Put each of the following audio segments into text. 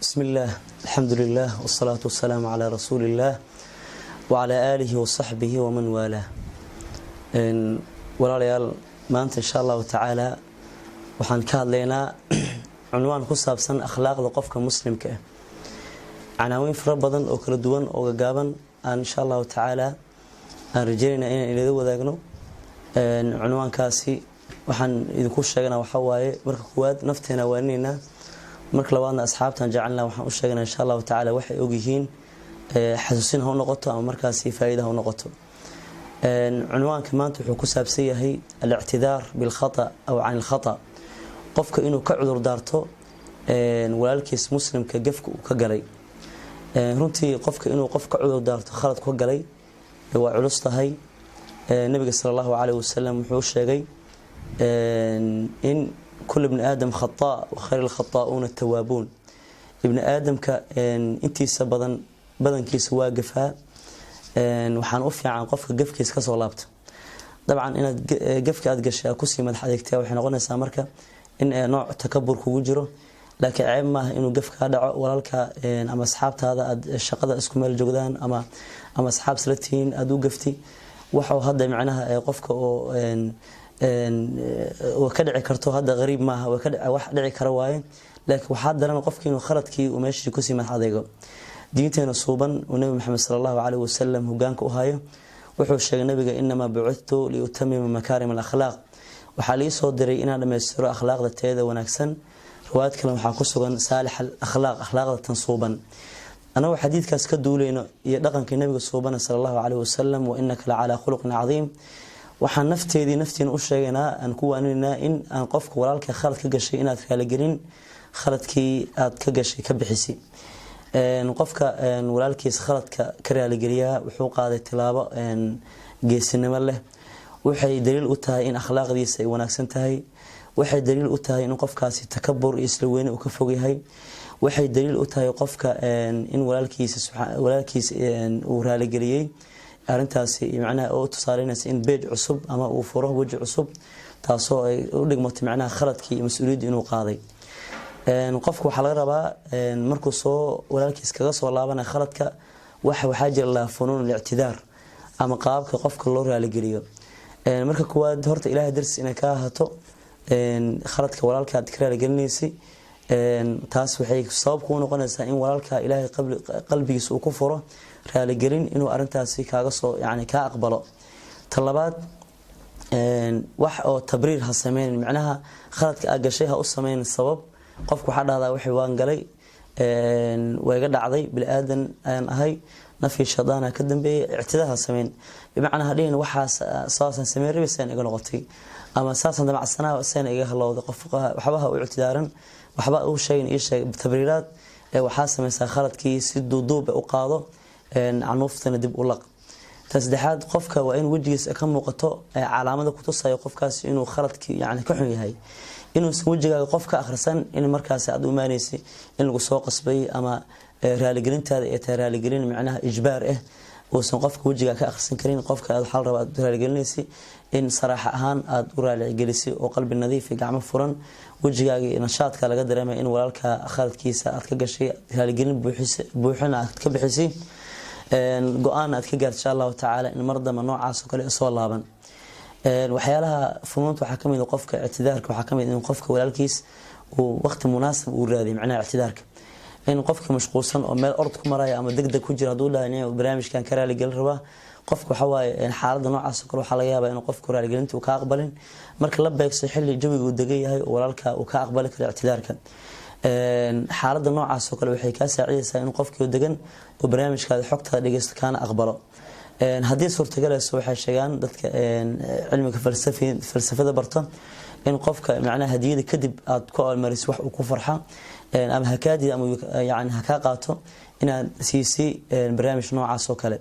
بسم الله الحمد لله والصلاة والسلام على رسول الله وعلى آله وصحبه ومن والاه. walaalyaal maanta insha Allah taala waxaan ka hadlaynaa cunwaan ku saabsan akhlaaqda qofka muslimka ah. Canaawin fara badan oo kala duwan oo gaaban insha Allah taala aan rajeynaa inaan idin wadaagno. Cunwaankaasi waxaan idinku sheegnaa waxa waaye marka koowaad nafteena waanina marka labaadna asxaabtan jecelna waxaan u sheegnaa insha Allah taala waxay og yihiin xasuusin ha noqoto ama markaasi faa'iido ha noqoto. cunwaanka maanta wuxuu ku saabsan yahay al-i'tidaar bil khata aw 'an al-khata. qofka inuu ka cudur daarto walaalkiis muslimka gafka uu ka galay. runtii qofka inuu ka cudur daarto khalad ku galay waa culus tahay. nabiga sallallahu alayhi wasallam wuxuu sheegay in كل ابن آدم خطاء وخير الخطاؤون التوابون. ابن آدم انتي بدن كيس واقفها وحان أفيا عن قف كيس كسو لابت. طبعا إن قفك أدقش كسي مدح أدكتها وحين قلنا سامركا إن نوع تكبر كوجره لكن عيب ما إنه قفك هذا ولالك أما أصحابت هذا الشقة اسكم الجودان أما أصحاب سلتين أدو قفتي وحو هذا معناها قفك وكدعي كرتو هذا غريب معها وكدعي واحد دعي كرواين لكن واحد درنا قفك إنه خلطكي وماشي كوسي من هذا دينتنا صوبا والنبي محمد صلى الله عليه وسلم هو جانك وهاي وحوش النبي إنما بعثت لأتمم مكارم الأخلاق وحالي صدري إن لما يسر أخلاق ذاتها ونكسن روايات كلام حقصوا صالح الأخلاق أخلاق تنصوبا. أنا وحديث كاسكدوا لنا يدقن كالنبي صوبنا صلى الله عليه وسلم وإنك لعلى خلق عظيم. waxaan nafteena u sheegaynaa aan ku waanina in aan qofka walaalka khalad ka gashay inaad kala gelin khaladkii aad ka gashay ka bixisi. qofka walaalkiis khaladka ka raali geliya wuxuu qaaday tilaabo geesinimo leh. waxay daliil u tahay in akhlaaqdiisa ay wanaagsan tahay. waxay daliil u tahay in qofkaasi takabbur iyo isla weyne uu ka fog yahay. waxay daliil u tahay qofka in walaalkiis uu raali geliyay arintaasi macnaha oo tusaalaynays in beej cusub ama uu furo waji cusub taasoo ay u dhigmato macnaha khaladkii iyo mas'uuliyadda inuu qaaday. qofku waxa laga rabaa markuu soo walaalkiis kaga soo laabana khaladka waxa jira la funuun al-i'tidaar ama qaabka qofka loo raali geliyo. marka kuwaad horta ilaahay darsi inay ka hato khaladka walaalka aad ka raali gelinaysi taas waxay sabab ku noqonaysaa in walaalka ilaahay qalbigiisa uu ku furo raali gelin inuu arintaasi kaaga soo ka aqbalo. talabaad wax oo tabriir ha sameeyeen macnaha khaladka aad gashay ha u sameeyeen sabab qofku waxa dhahdaa wixii waan galay way iga dhacday bil aadan aan ahay nafi shadaana ka dambeeyay i'tidaar sameyn bimacna hadeen waxaas saasan sameeyay ribisan iga noqotay ama saasan damacsanaa seen iga halowda qofka waxba u i'tidaaran waxba uu sheegay tabriiraad waxa sameeyay khaladkii si duuduub u qaado canuuftana dib u laq. tasdexaad qofka waa in wajigiisa ka muuqato calaamado ku tusaya qofkaas inuu khaladkii ka xun yahay inuu wajigaaga qofka akhrisan in markaas aad u maaneysay in lagu soo qasbay ama raali gelintaada ay tahay raali gelin macnaha ijbaar ah oo san qofka wajiga ka akhrisan karin qofka aad xal raba aad raali gelinaysi in saraaxa ahaan aad u raali gelisay oo qalbi nadiif iyo gacmo furan wajigaaga nashaadka laga dareemay in walaalka khaladkiisa aad ka gashay raali gelin buuxina aad ka bixisay go'aan aad ka gaarto insha Allah taala in mardama noocaas oo kale soo laaban. waxyaalaha funuunta waxa kamid qofka i'tidaarka waxa kamid in qofka walaalkiis uu waqti munaasib u raadiyo macnaha i'tidaarka in qofka mashquulsan oo meel ord ku maraya ama degdeg ku jira haduu dhaanay barnaamijkan ka raali gal raba qofka waxa waaye xaaladda noocaas oo kale waxa laga yaabaa in qofku raali gelinta uu ka aqbalin marka la beegso xilli jawiga uu degan yahay oo walaalka uu ka aqbali karo i'tidaarka. xaaladda noocaas oo kale waxay ka saacidaysaa in qofkii degan oo barnaamijkaada xogta dhageysto kana aqbalo. haddii suurtagaleyso waxay sheegaan dadka cilmiga falsafada barta in qofka macnaha hadiyada kadib aad ku almaris wax uu ku farxa ama hakaadi ama ha ka qaato inaad siisi barnaamij noocaas oo kale.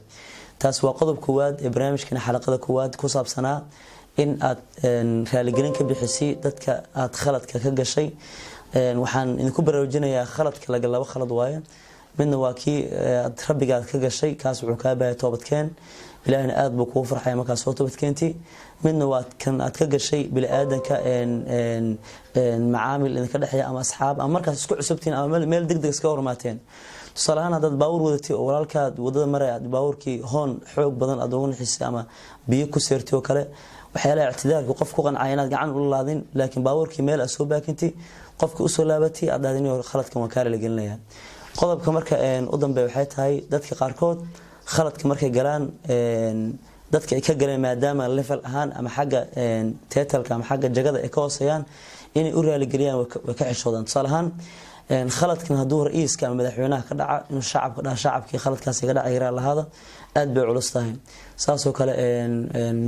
taas waa qodob koowaad ee barnaamijkan xalaqada koowaad ku saabsanaa in aad raali gelin ka bixisay dadka aad khaladka ka gashay. waxaan idinku baraarujinayaa khaladka laga laba khalad waaye midna waa kii rabbigaad ka gashay kaas wuxuu kaa baahay toobadkeen ilaahina aad buu kugu farxaya markaas soo toobadkeenti midna waa kan aad ka gashay bini aadanka macaamil idinka dhexeeya ama asxaab ama markaas isku cusubtiin ama meel degdeg iska hormaateen tusaale ahaan haddaad baawur wadatay oo walaalkaad wadada maraya aad baawurkii hoon xoog badan aad ugu naxisay ama biyo ku seertay oo kale waxyaalaha ictidaarka qof ku qancay inaad gacan u laadin laakiin baawurkii meel aad soo baakintay qofka u soo laabatay aad dhahdin khaladkan waa kaala gelinaya qodobka marka u dambeeya waxay tahay dadka qaarkood khaladka markay galaan dadka ay ka galeen maadaama level ahaan ama xagga titleka ama xagga jagada ay ka hooseeyaan inay u raali geliyaan way ka xishoodaan tusaale ahaan khaladkan hadduu ra'iiska ama madaxweynaha ka dhaca inuu shacabkii khaladkaasi ka dhacay raa lahaada aad bay culus tahay saasoo kale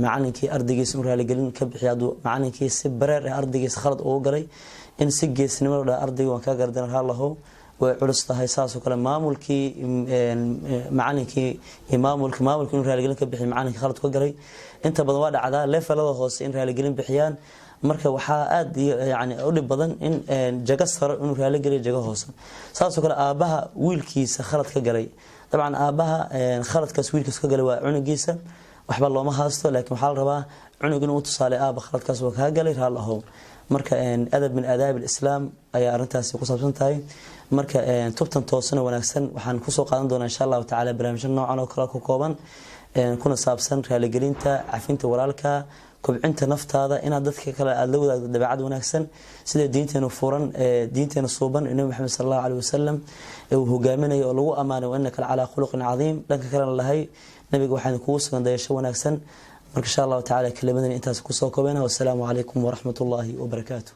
macalinkii ardaygiisa inuu raali gelin ka bixiyo hadduu macalinkii si bareer ah ardaygiisa khalad ugu galay in si geesnimo loo dhaha ardayga waan kaa gardan raa lahow way culus tahay saasoo kale maamulkii macalinkii iyo maamulkii inuu raali gelin ka bixiyo macalinkii khalad ka galay inta badan waa dhacdaa levelada hoose in raali gelin bixiyaan marka waxaa aad yani u dhib badan in jaga saro inuu raali geliyo jaga hoose saasoo kale aabaha wiilkiisa khalad ka galay dabcan aabaha khaladkaas wiilkiisa ka galay waa cunugiisa waxba looma haasto laakiin waxaa la rabaa cunug inuu tusaale aaba khaladkaas waa kaa galay raal ahow marka adab min aadaab alislaam ayaa arrintaasi ku saabsan tahay marka tubtan toosana wanaagsan waxaan kusoo qaadan doonaa insha allahu tacaala barnaamijyo noocan oo kale ku kooban kuna saabsan raaligelinta cafinta walaalka kobcinta naftaada inaad dadka kale aad la wadaagto dabeecad wanaagsan sida diinteena furan diinteena suuban nabi maxamed sallallahu alayhi wasallam uu hogaaminayo oo lagu amaanay wa innaka ala khuluqin cadiim dhanka kalena lahay nabiga waxaan kugu sugan dayasho wanaagsan marka insha allahu tacaala kalimadan intaas kusoo koobana wassalaamu calaykum waraxmatullaahi wabarakaatuh